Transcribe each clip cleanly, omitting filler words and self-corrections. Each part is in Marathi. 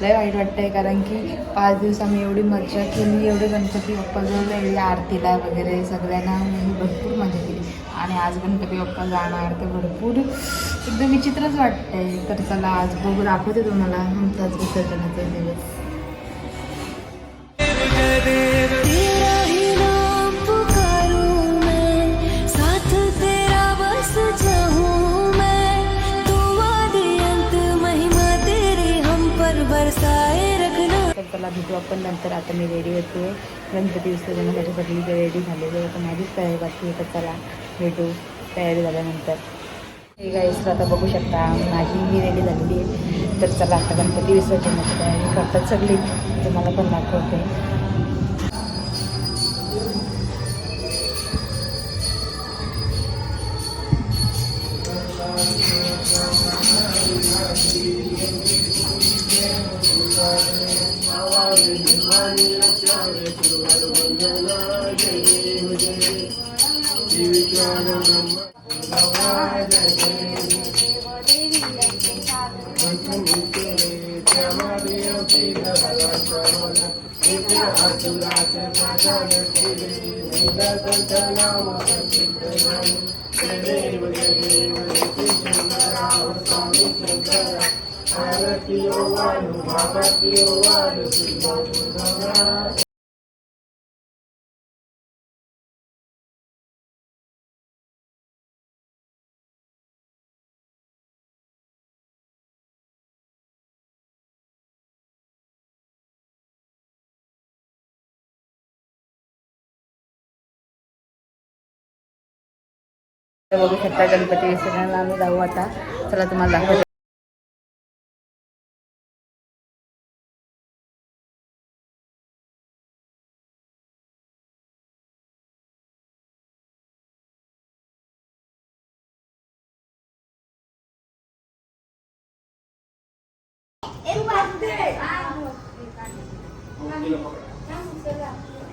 लय वाईट वाटतंय, कारण की 5 दिवस आम्ही एवढी मजा केली, एवढे गणपती बाप्पाजवळ एवढी आरतीला वगैरे सगळ्यांना भरपूर मजा केली. आणि आज गणपती बाप्पा जाणार तर भरपूर एकदम विचित्रच वाटतंय. तर चला आज बघू, दाखवते तुम्हाला आमचाच विसर्जनाचा दिवस. चला भेटू आपण नंतर. आता मी रेडी होते गणपती विसर्जनासाठी, सगळी रेडी झालेली आहे. आता माझीच तयारी बाकी आहे. तर चला भेटू तयारी झाल्यानंतर. हे गाईस आता बघू शकता माझी रेडी झालेली आहे. तर चला आता गणपती विसर्जनाची तयारी करतात सगळी, तुम्हाला पण दाखवते. बघू शकता गणपती विसर्जनाला आम्ही जाऊ आता. चला तुम्हाला दाखवते.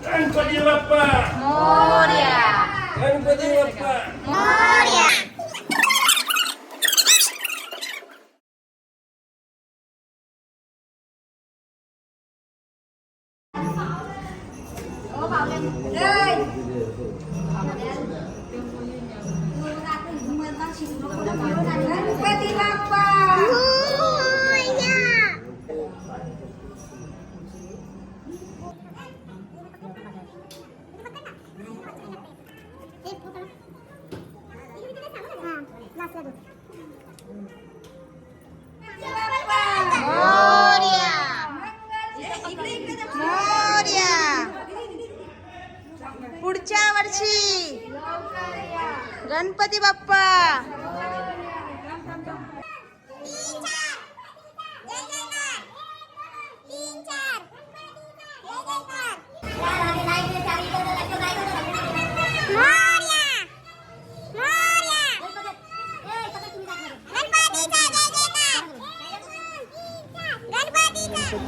गणपती बाप्पा मोरया. गणपती बाप्पा मोरया. गणपती बाप्पा पुढच्या वर्षी गणपती बाप्पा.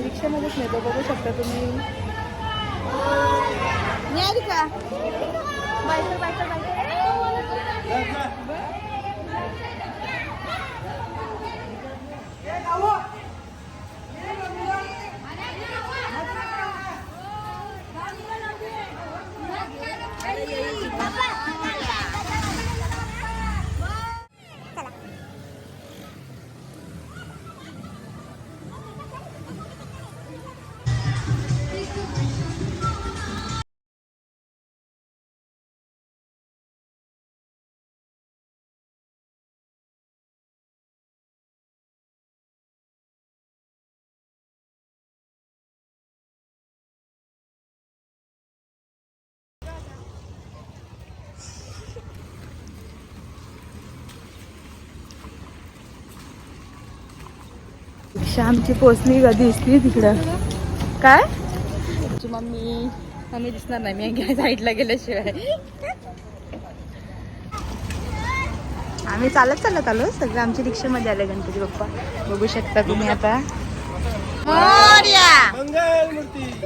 रिक्षामध्येच नेतो, बघू शकता तुम्ही. नाही का बायकर बायकर बायकर. श्यामची पोचली कधी दिसली तिकडं. काय मम्मी मम्मी दिसणार नाही मी घ्या साईडला गेल्याशिवाय. आम्ही चालत आलो सगळं. आमच्या रिक्षामध्ये आले गणपती बाप्पा, बघू शकता तुम्ही. आता मोरया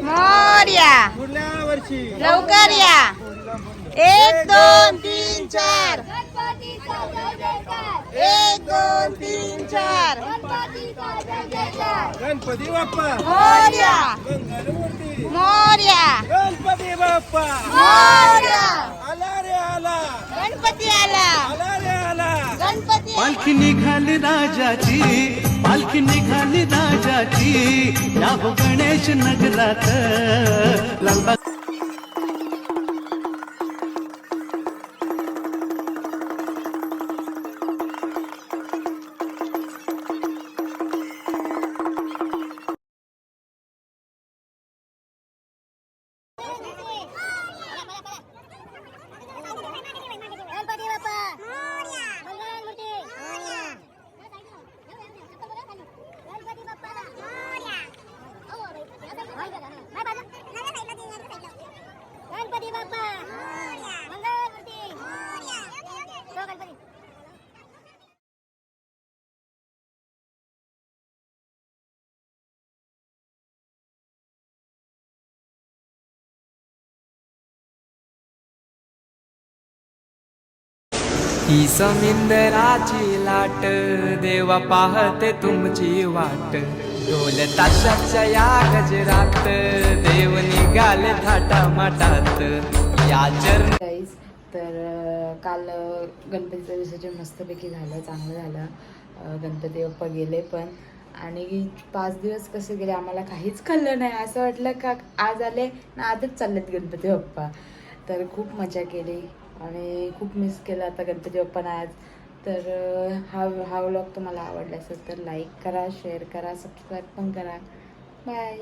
मोरया, लवकर या. 1 2 3 4 1 2 3 4 गणपती बाप्पा मोरया मंगलमूर्ती मोरया गणपती बाप्पा मोरया आला रे आला गणपती आला आला रे आला गणपती पालखी निघाली राजाची पालखी निघाली राजाची या हो गणेश नगरात लालबाग गणपती बाप्पा मंगलमूर्ती गणपती बाप्पा गणपती बाप्पा मंगलमूर्ती गणपती ही समिंदराची लाट देवा पाहते तुमची वाट ढोल ताशाच्या या गजरात देव निघाले थाटामाटात या चरण गाईज तर काल गणपतीचं विसर्जन मस्तपैकी झालं, चांगलं झालं. गणपती बाप्पा गेले पण, आणि 5 दिवस कसे गेले आम्हाला काहीच कळलं नाही. असं वाटलं का आज आले ना आजच चाललेत गणपती बाप्पा. तर खूप मजा केली आणि खूप मिस केलं आता गणपती बाप्पांना आज. तर हा व्लॉग तुम्हाला आवडला असेल तर लाईक करा, शेअर करा, सबस्क्राईब पण करा. बाय.